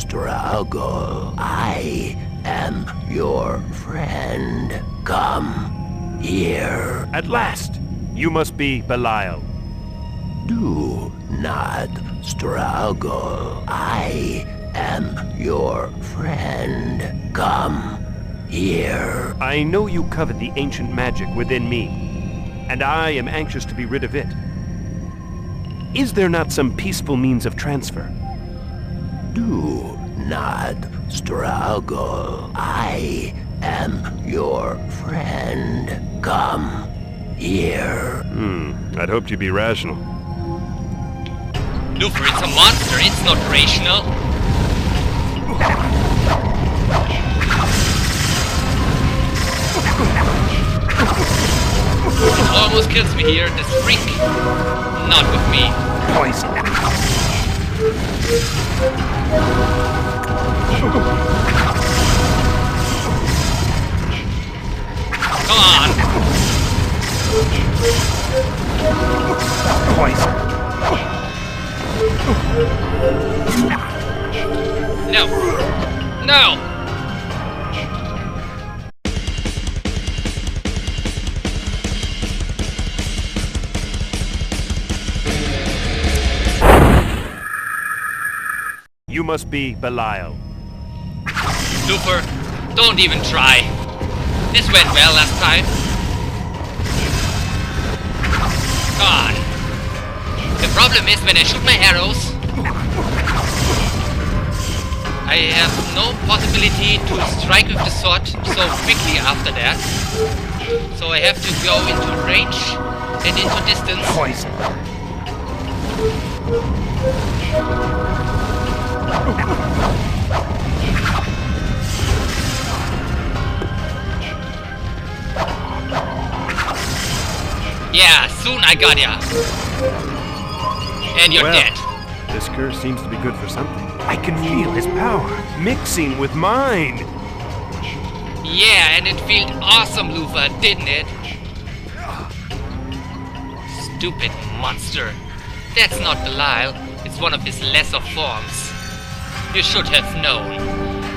struggle. I am your friend. Come here. At last! You must be Belial. Do not struggle. I am your friend. Come here. I know you covet the ancient magic within me, and I am anxious to be rid of it. Is there not some peaceful means of transfer? Do not struggle. I am your friend. Come here. I'd hoped you'd be rational. Lufer, it's a monster, it's not rational. It almost kills me here, this freak. Not with me. Poison. Come on. Poison. No. No. You must be Belial. Lufer, don't even try. This went well last time. Come on. The problem is when I shoot my arrows, I have no possibility to strike with the sword so quickly after that. So I have to go into range and into distance. Poison. Yeah, soon I got ya. And you're dead. This curse seems to be good for something. I can feel his power mixing with mine. Yeah, and it felt awesome, Lufa, didn't it? Stupid monster. That's not Belial. It's one of his lesser forms. You should have known.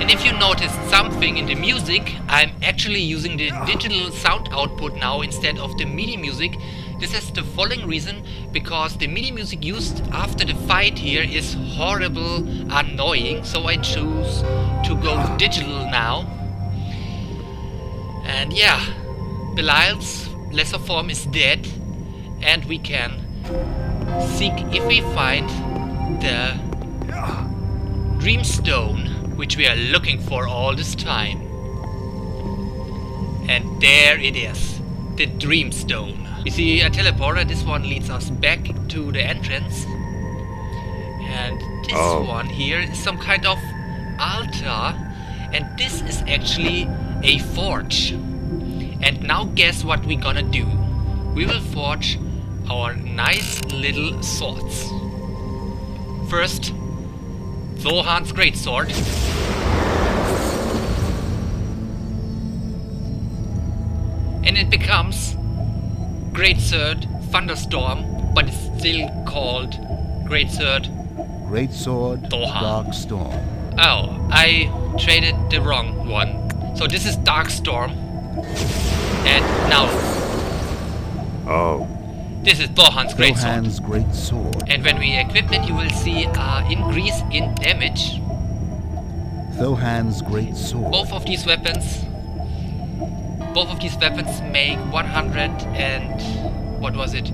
And if you noticed something in the music, I'm actually using the digital sound output now instead of the MIDI music. This is the following reason, because the MIDI music used after the fight here is horrible, annoying, so I choose to go digital now. And yeah, Belial's lesser form is dead, and we can seek if we find the Dreamstone, which we are looking for all this time. And there it is, the Dreamstone. You see a teleporter, this one leads us back to the entrance. And this one here is some kind of altar. And this is actually a forge. And now guess what we're gonna do? We will forge our nice little swords. First, Zohan's greatsword. And it becomes Greatsword Thunderstorm, but it's still called Greatsword Greatsword Dark Storm. Oh, I traded the wrong one. So this is Dark Storm. And now this is Thohan's greatsword. And when we equip it, you will see increase in damage. Thohan's greatsword. Both of these weapons make 100 and what was it?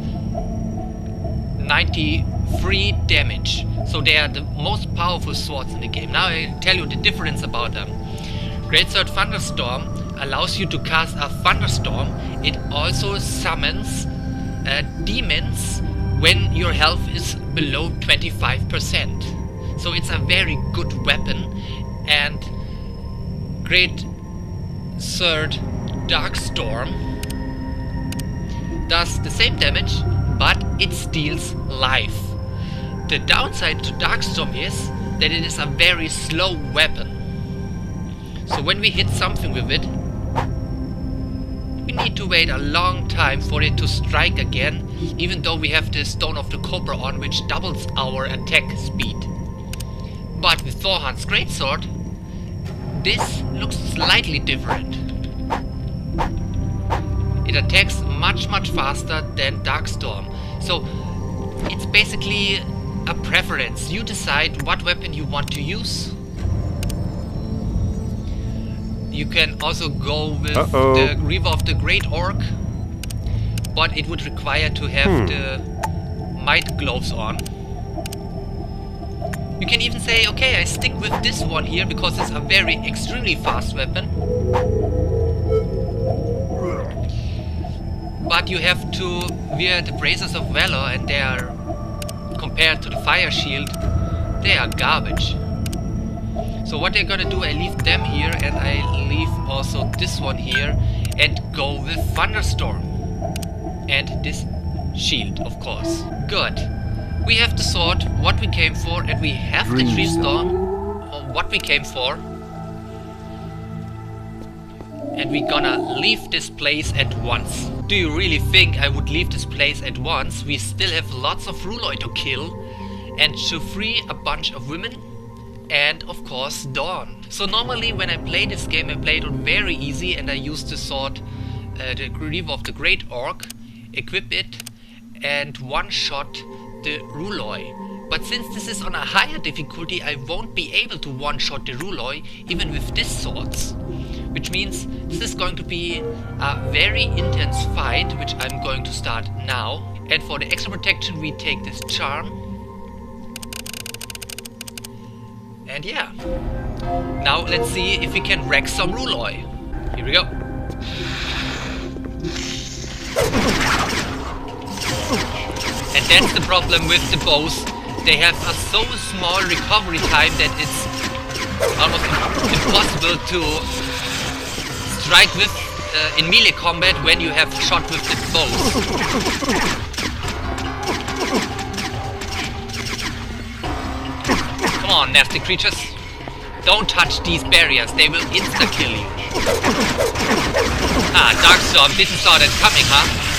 93 damage. So they are the most powerful swords in the game. Now I'll tell you the difference about them. Greatsword Thunderstorm allows you to cast a thunderstorm. It also summons demons when your health is below 25%. So it's a very good weapon. And Greatsword Darkstorm does the same damage, but it steals life. The downside to Darkstorm is that it is a very slow weapon. So when we hit something with it, we need to wait a long time for it to strike again, even though we have the Stone of the Cobra on, which doubles our attack speed. But with Thorhan's greatsword, this looks slightly different. It attacks much faster than Darkstorm. So it's basically a preference. You decide what weapon you want to use. You can also go with the Reaver of the Great Orc, but it would require to have the Might Gloves on. You can even say, okay, I stick with this one here because it's a very extremely fast weapon. But you have to wear the Braces of Valor, and they are, compared to the Fire Shield, they are garbage. So what they're gonna do, I leave them here, and I leave also this one here, and go with Thunderstorm. And this shield, of course. Good. We have the sword, what we came for, and we have the Dreamstone, what we came for. And we're gonna leave this place at once. Do you really think I would leave this place at once? We still have lots of Ruloy to kill, and to free a bunch of women, and of course Dawn. So normally when I play this game, I play it on very easy, and I use the sword, the Reaver of the Great Orc, equip it, and one-shot the Ruloy. But since this is on a higher difficulty, I won't be able to one-shot the Ruloy even with these swords. Which means this is going to be a very intense fight, which I'm going to start now. And for the extra protection we take this charm. And yeah. Now let's see if we can wreck some Ruloy. Here we go. And that's the problem with the bows. They have a so small recovery time that it's almost impossible to strike with in melee combat when you have shot with the bows. Come on, nasty creatures. Don't touch these barriers, they will insta-kill you. Ah, Darkstorm didn't saw that coming, huh?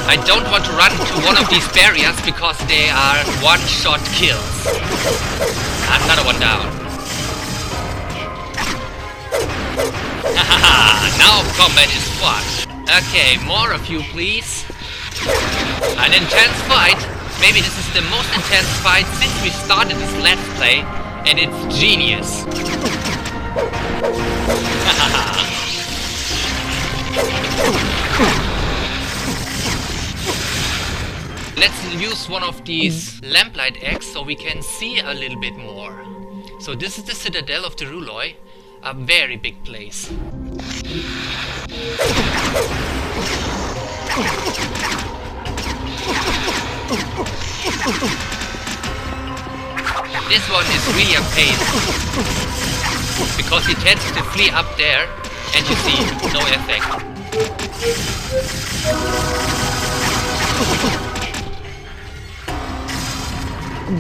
I don't want to run to one of these barriers because they are one-shot kills. Another one down. Hahaha, now combat is fun. Okay, more of you please. An intense fight. Maybe this is the most intense fight since we started this Let's Play, and it's genius. Let's use one of these lamplight eggs so we can see a little bit more. So this is the Citadel of the Ruloy, a very big place. This one is really a pain, because he tends to flee up there, and you see, no effect.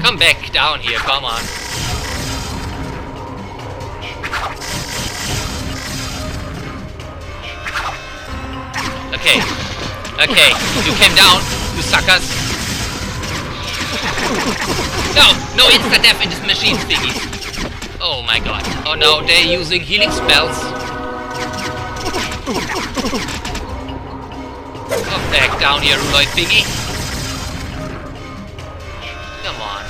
Come back down here, come on. Okay, okay, you came down, you suckers. No insta-death in this machine thingies. Oh my god. Oh no, they're using healing spells. Come back down here, Ruloy thingy. Come on.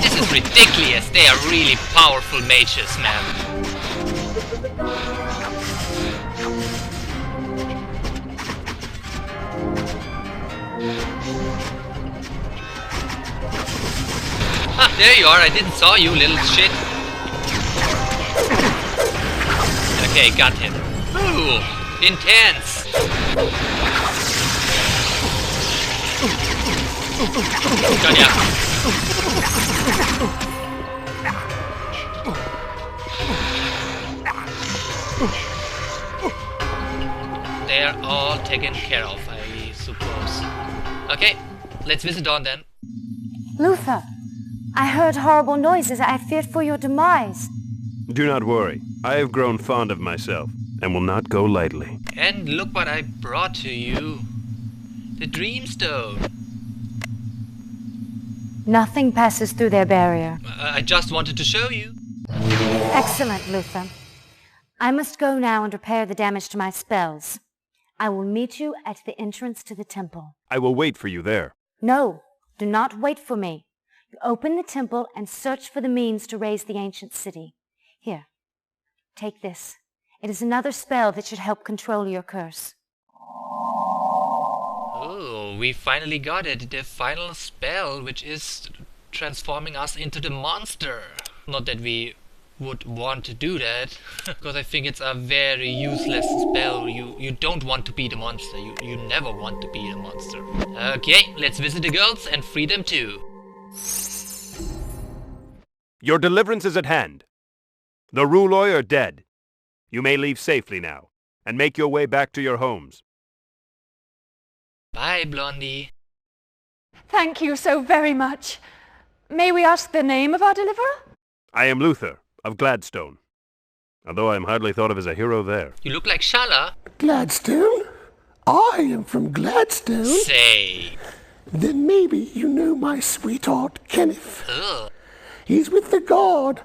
This is ridiculous. They are really powerful mages, man. Ah, there you are. I didn't saw you, little shit. Okay, got him. Ooh, intense. Got ya. They're all taken care of, I suppose. Okay, let's visit Dawn then. Luther, I heard horrible noises. I feared for your demise. Do not worry. I have grown fond of myself. and will not go lightly. And look what I brought to you. The Dreamstone. Nothing passes through their barrier. I just wanted to show you. Excellent, Luther. I must go now and repair the damage to my spells. I will meet you at the entrance to the temple. I will wait for you there. No, do not wait for me. You open the temple and search for the means to raise the ancient city. Here, take this. It is another spell that should help control your curse. Oh, we finally got it. The final spell, which is transforming us into the monster. Not that we would want to do that, because I think it's a very useless spell. You don't want to be the monster. You never want to be the monster. Okay, let's visit the girls and free them too. Your deliverance is at hand. The Ruloy are dead. You may leave safely now, and make your way back to your homes. Bye, Blondie. Thank you so very much. May we ask the name of our deliverer? I am Luther of Gladstone, although I am hardly thought of as a hero there. You look like Shala. Gladstone? I am from Gladstone. Say. Then maybe you know my sweetheart, Kenneth. Ugh. He's with the guard,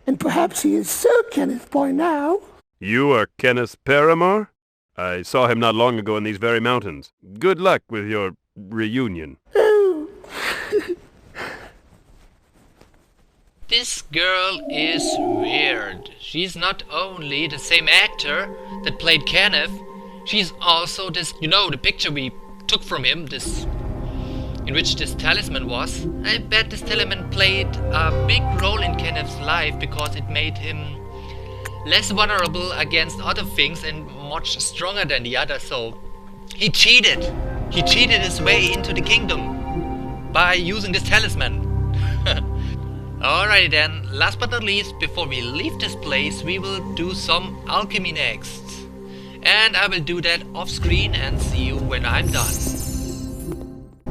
and perhaps he is Sir Kenneth by now. You are Kenneth Paramore? I saw him not long ago in these very mountains. Good luck with your reunion. Oh. This girl is weird. She's not only the same actor that played Kenneth, she's also this, the picture we took from him, this, in which this talisman was. I bet this talisman played a big role in Kenneth's life because it made him less vulnerable against other things and much stronger than the others. So he cheated. He cheated his way into the kingdom by using this talisman. Alrighty then, last but not least, before we leave this place, we will do some alchemy next. And I will do that off screen and see you when I'm done.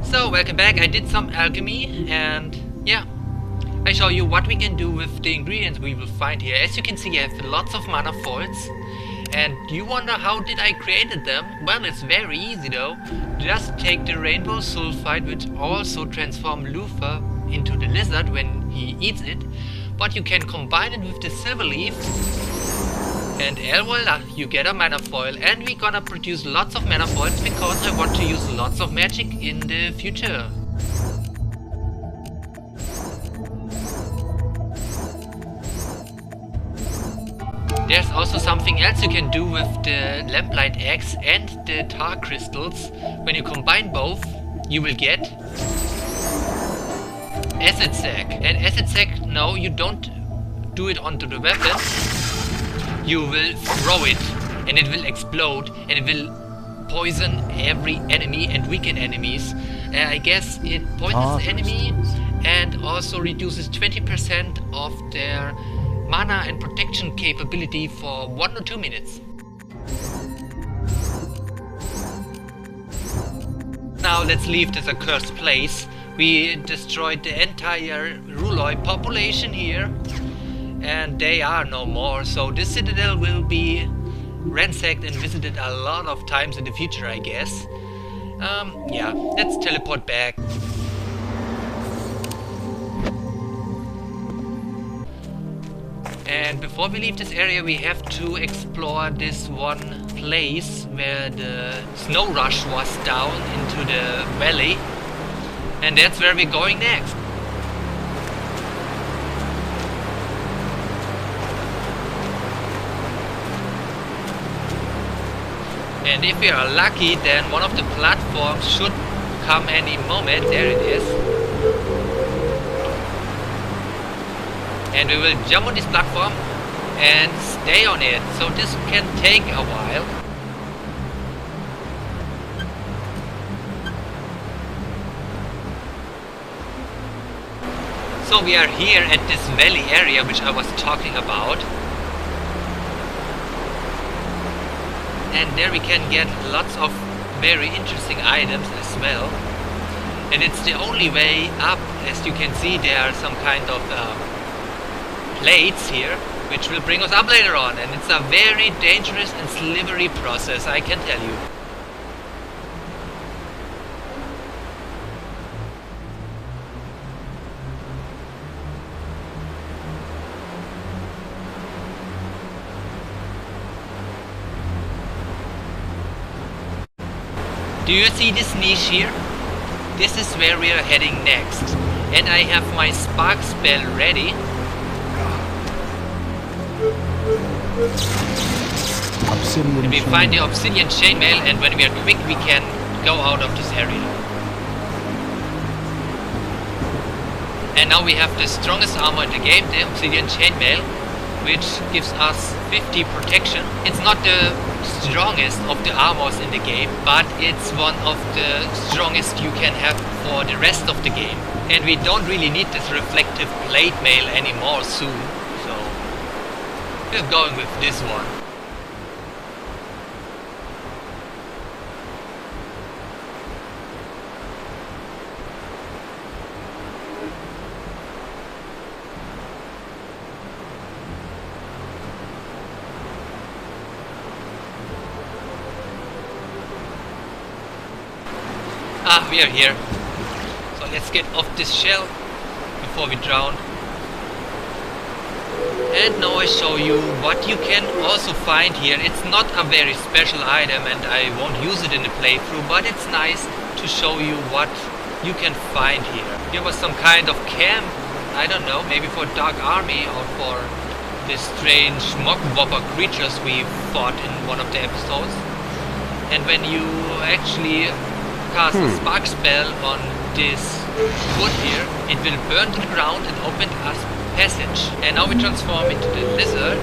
So, welcome back. I did some alchemy and yeah, I show you what we can do with the ingredients we will find here. As you can see, I have lots of mana foils. And you wonder how did I created them? Well, it's very easy though. Just take the rainbow sulfide, which also transform Luther into the lizard when he eats it, but you can combine it with the silver leaf, and voila, you get a mana foil. And we're gonna produce lots of mana foils because I want to use lots of magic in the future. There's also something else you can do with the lamplight axe and the tar crystals. When you combine both, you will get acid sac. And acid sac, no, you don't do it onto the weapon. You will throw it and it will explode and it will poison every enemy and weaken enemies. I guess it poisons the enemy and also reduces 20% of their mana and protection capability for 1 or 2 minutes. Now let's leave this accursed place. We destroyed the entire Ruloy population here, and they are no more, so this citadel will be ransacked and visited a lot of times in the future, I guess. Yeah, let's teleport back. And before we leave this area, we have to explore this one place where the snow rush was down into the valley. And that's where we're going next. And if we are lucky, then one of the platforms should come any moment. There it is. And we will jump on this platform and stay on it. So this can take a while. So we are here at this valley area which I was talking about. And there we can get lots of very interesting items as well. And it's the only way up. As you can see, there are some kind of plates here, which will bring us up later on, and it's a very dangerous and slippery process, I can tell you. Do you see this niche here? This is where we are heading next. And I have my spark spell ready. Obsidian And we chain. find the obsidian chainmail, and when we are quick we can go out of this area. And now we have the strongest armor in the game, the obsidian chainmail, which gives us 50 protection. It's not the strongest of the armors in the game, but it's one of the strongest you can have for the rest of the game. And we don't really need this reflective plate mail anymore soon, so we're going with this one. Ah, we are here. So let's get off this shell before we drown. And now I show you what you can also find here. It's not a very special item and I won't use it in the playthrough, but it's nice to show you what you can find here. Here was some kind of camp, I don't know, maybe for Dark Army or for the strange mock whopper creatures we fought in one of the episodes. And when you actually cast a spark spell on this wood here, it will burn to the ground and open us passage. And now we transform into the lizard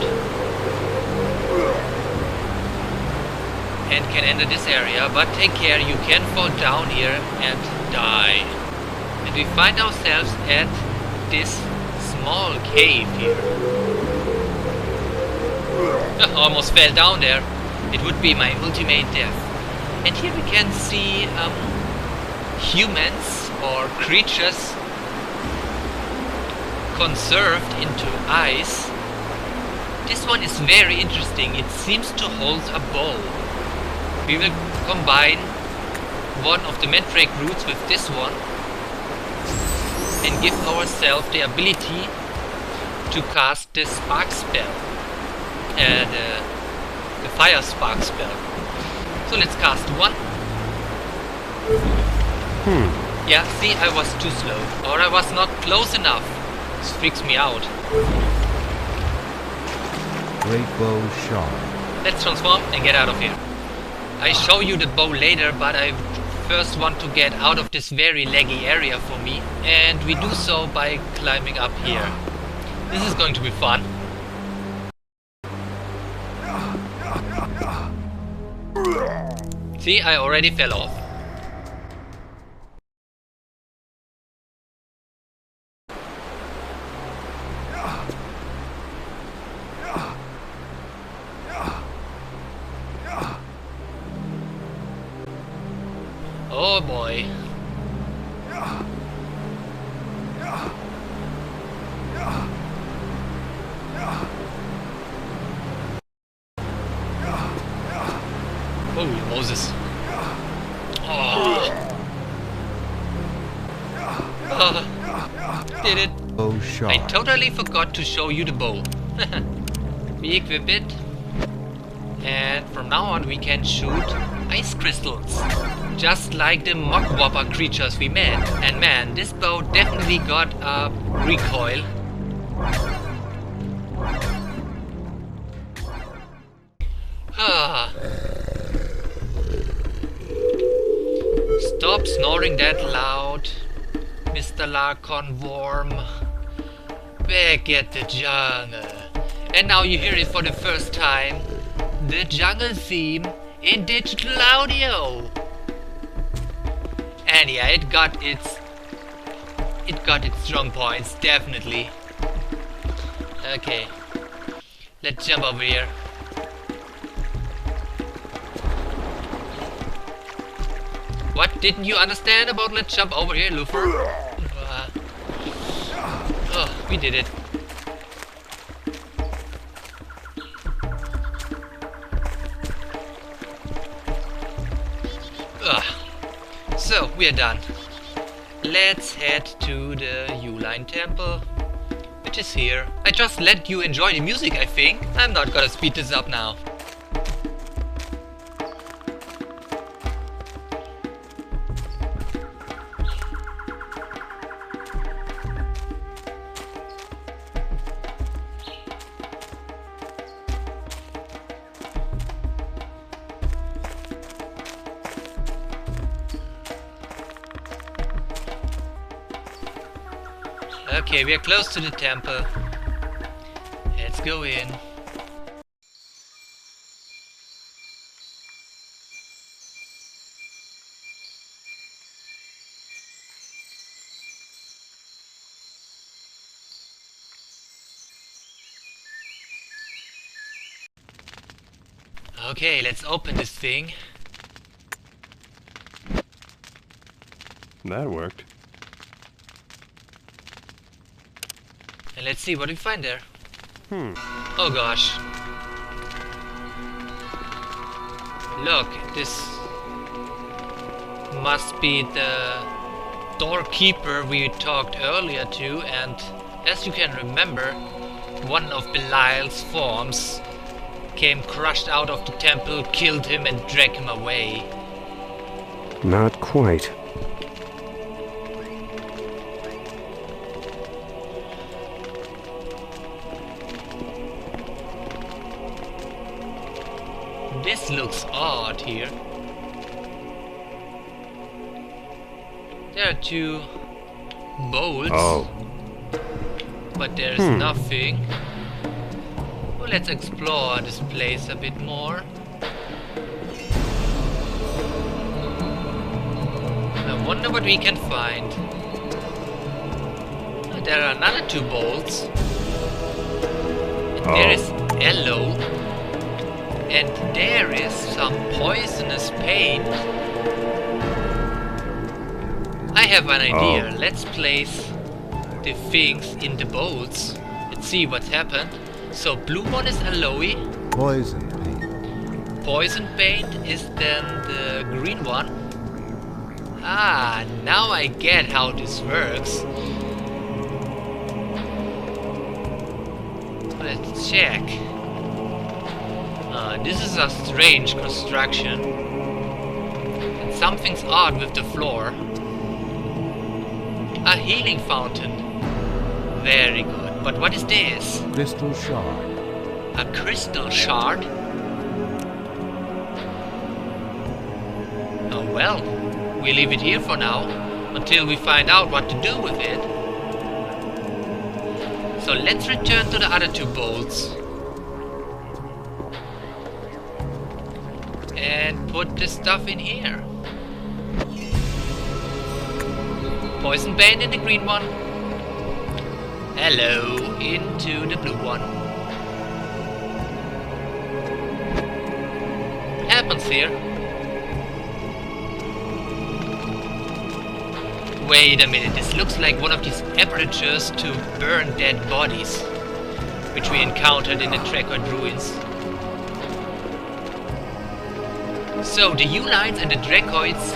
and can enter this area, but take care, you can fall down here and die. And we find ourselves at this small cave here. Almost fell down there. It would be my ultimate death. And here we can see humans or creatures conserved into ice. This one is very interesting. It seems to hold a bow. We will combine one of the mandrake roots with this one and give ourselves the ability to cast the spark spell, the fire spark spell. So let's cast one. Yeah, see, I was too slow. Or I was not close enough. This freaks me out. Great bow shard. Let's transform and get out of here. I show you the bow later, but I first want to get out of this very laggy area for me. And we do so by climbing up here. This is going to be fun. See, I already fell off. Oh boy. Oh, Moses. Did it. Bow shard. I totally forgot to show you the bow. We equip it. And from now on we can shoot ice crystals. Just like the mock whopper creatures we met. And man, this bow definitely got a recoil. Stop snoring that loud, Mr. Larkon Worm. Back at the jungle. And now you hear it for the first time. The jungle theme in digital audio. And yeah, it got its strong points, definitely. Okay. Let's jump over here. What didn't you understand about let's jump over here, Lufer? Oh, we did it. So, we are done. Let's head to the Uline Temple, which is here. I just let you enjoy the music, I think. I'm not gonna speed this up now. Okay, we are close to the temple. Let's go in. Okay, let's open this thing. That worked. And let's see what we find there. Oh gosh. Look, this must be the doorkeeper we talked earlier to, and as you can remember, one of Belial's forms came crushed out of the temple, killed him and dragged him away. Not quite. This looks odd here. There are two bolts, but there's nothing. Well, let's explore this place a bit more. I wonder what we can find. Oh, there are another two bolts. And there is yellow. And there is some poisonous paint. I have an idea. Let's place the things in the bolts. Let's see what's happened. So blue one is aloe. Poison paint. Poison paint is then the green one. Ah, now I get how this works. Let's check. This is a strange construction. And something's odd with the floor. A healing fountain. Very good. But what is this? Crystal shard. A crystal shard? Oh well, we leave it here for now, until we find out what to do with it. So let's return to the other two bolts. And put this stuff in here. Poison paint in the green one. Hello, into the blue one. What happens here? Wait a minute, this looks like one of these apertures to burn dead bodies, which we encountered in the Trackwood ruins. So the Ulines and the Dracoids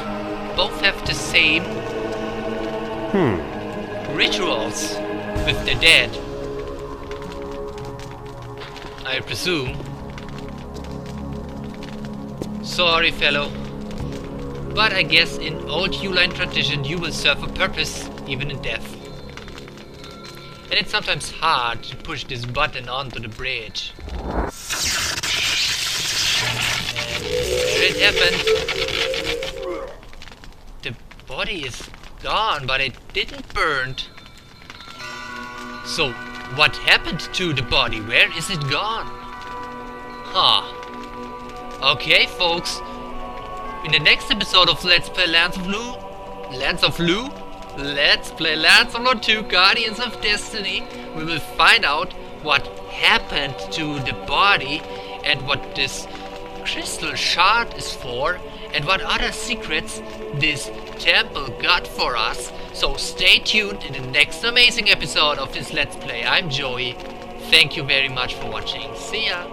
both have the same rituals with the dead, I presume. Sorry, fellow, but I guess in old Uline tradition you will serve a purpose even in death. And it's sometimes hard to push this button onto the bridge. It happened. The body is gone, but it didn't burn. So, what happened to the body? Where is it gone? Huh. Okay, folks. In the next episode of Let's Play Lands of Lu, Let's Play Lands of Lu 2, Guardians of Destiny, we will find out what happened to the body and what this crystal shard is for, and what other secrets this temple got for us. So stay tuned in the next amazing episode of this Let's Play. I'm Joey. Thank you very much for watching. See ya!